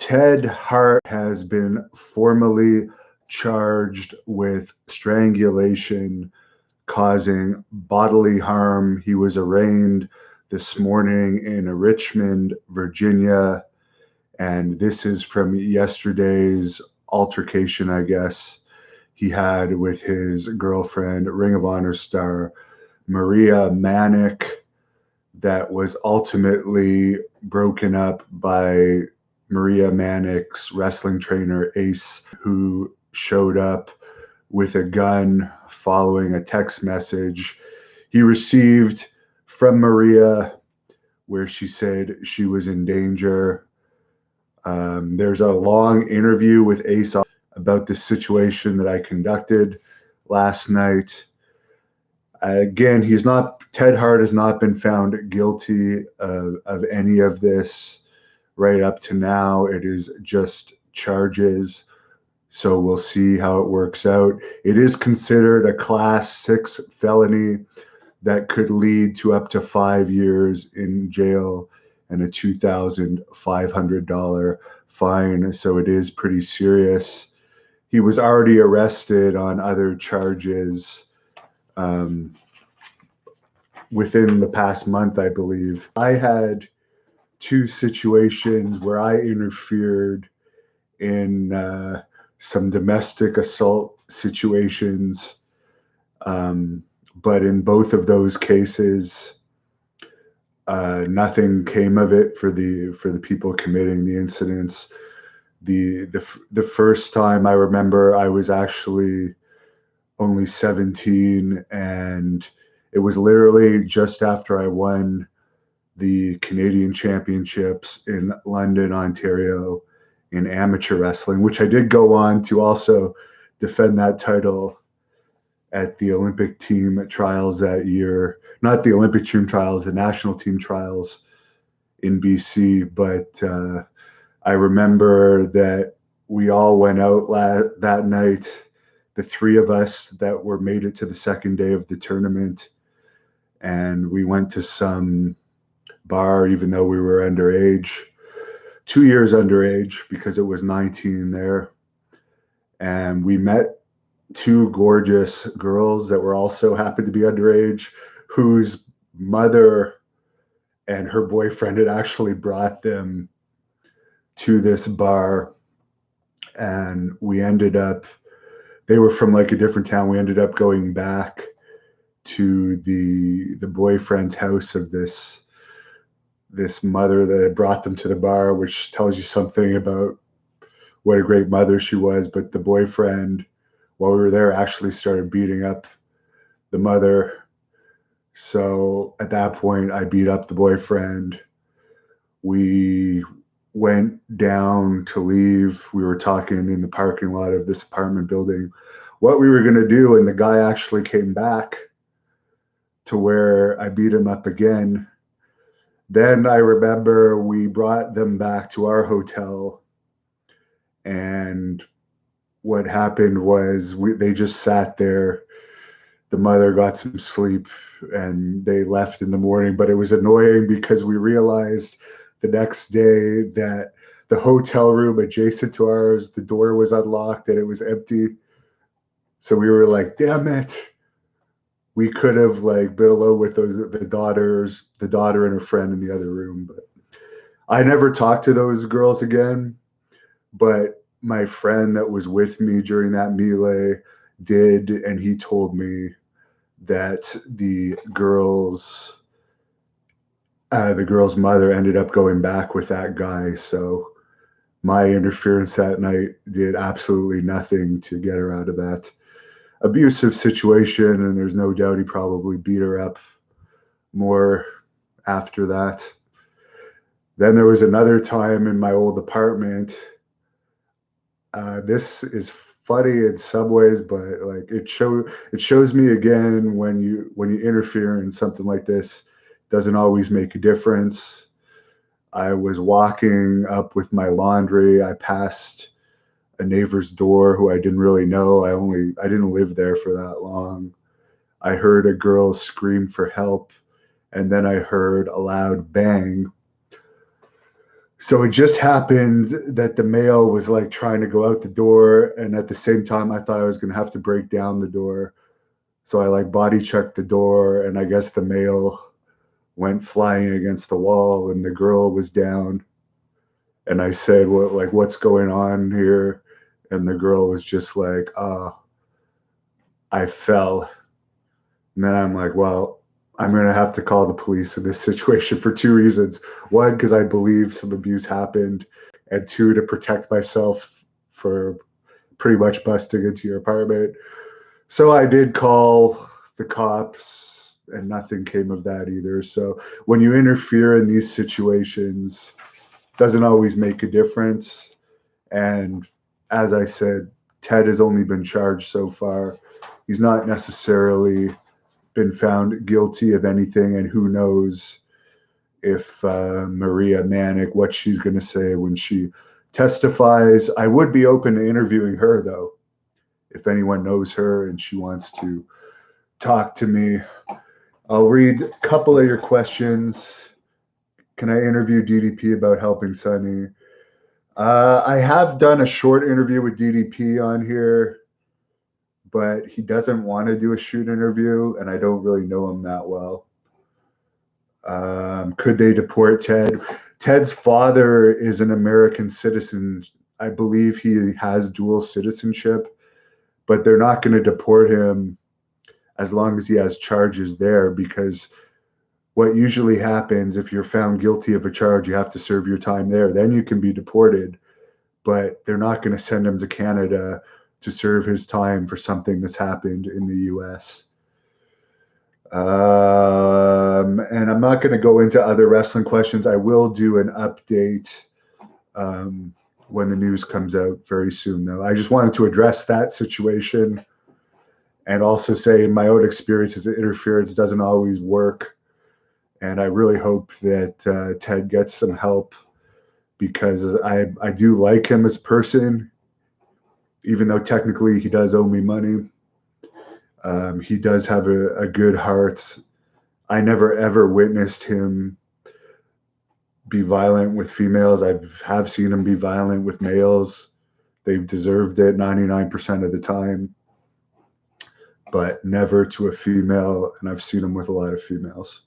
Ted Hart has been formally charged with strangulation causing bodily harm. He was arraigned this morning in Richmond, Virginia, and this is from yesterday's altercation, I guess, he had with his girlfriend, Ring of Honor star Maria Manick, that was ultimately broken up by Maria Manick's wrestling trainer, Ace, who showed up with a gun following a text message he received from Maria where she said she was in danger. There's a long interview with Ace about this situation that I conducted last night. Again, Ted Hart has not been found guilty of any of this right up to now. It is just charges. So we'll see how it works out. It is considered a Class 6 felony that could lead to up to 5 years in jail and a $2,500 fine. So it is pretty serious. He was already arrested on other charges within the past month, I believe. I had two situations where I interfered in some domestic assault situations, but in both of those cases, nothing came of it for the people committing the incidents. The first time I remember, I was actually only 17, and it was literally just after I won the Canadian Championships in London, Ontario, in amateur wrestling, which I did go on to also defend that title at the Olympic team trials that year. Not the Olympic team trials, the national team trials in BC. But I remember that we all went out that night, the three of us that were made it to the second day of the tournament, and we went to some bar, even though we were underage, 2 years underage, because it was 19 there. And we met two gorgeous girls that were also happened to be underage, whose mother and her boyfriend had actually brought them to this bar. And they were from like a different town. We ended up going back to the boyfriend's house of this mother that had brought them to the bar, which tells you something about what a great mother she was. But the boyfriend, while we were there, actually started beating up the mother. So at that point, I beat up the boyfriend. We went down to leave. We were talking in the parking lot of this apartment building what we were going to do, and the guy actually came back to where I beat him up again. Then I remember we brought them back to our hotel, and what happened was they just sat there. The mother got some sleep and they left in the morning, but it was annoying because we realized the next day that the hotel room adjacent to ours, the door was unlocked and it was empty. So we were like, damn it. We could have like been alone with the daughter and her friend in the other room. But I never talked to those girls again. But my friend that was with me during that melee did, and he told me that the girl's mother ended up going back with that guy. So my interference that night did absolutely nothing to get her out of that abusive situation, and there's no doubt he probably beat her up more after that. Then there was another time in my old apartment. This is funny in some ways, but like it shows me again when you interfere in something like this, it doesn't always make a difference. I was walking up with my laundry. I passed a neighbor's door who I didn't really know. I didn't live there for that long. I heard a girl scream for help, and then I heard a loud bang. So it just happened that the male was like trying to go out the door, and at the same time, I thought I was gonna have to break down the door. So I like body checked the door, and I guess the male went flying against the wall, and the girl was down. And I said, "What? Like, what's going on here?" And the girl was just like, I fell." And then I'm like, "Well, I'm gonna have to call the police in this situation for two reasons. One, because I believe some abuse happened, and two, to protect myself for pretty much busting into your apartment." So I did call the cops, and nothing came of that either. So when you interfere in these situations, doesn't always make a difference. And as I said, Ted has only been charged so far. He's not necessarily been found guilty of anything, and who knows if Maria Manic, what she's going to say when she testifies. I would be open to interviewing her, though, if anyone knows her and she wants to talk to me. I'll read a couple of your questions. Can I interview DDP about helping Sunny? I have done a short interview with DDP on here, but he doesn't want to do a shoot interview, and I don't really know him that well. Could they deport Ted? Ted's father is an American citizen. I believe he has dual citizenship, but they're not going to deport him as long as he has charges there, because what usually happens, if you're found guilty of a charge, you have to serve your time there. Then you can be deported, but they're not going to send him to Canada to serve his time for something that's happened in the US. And I'm not going to go into other wrestling questions. I will do an update when the news comes out very soon, though. I just wanted to address that situation and also say, in my own experiences, that interference doesn't always work. And I really hope that Ted gets some help, because I do like him as a person, even though technically he does owe me money. He does have a good heart. I never ever witnessed him be violent with females. I have seen him be violent with males. They've deserved it 99% of the time, but never to a female. And I've seen him with a lot of females.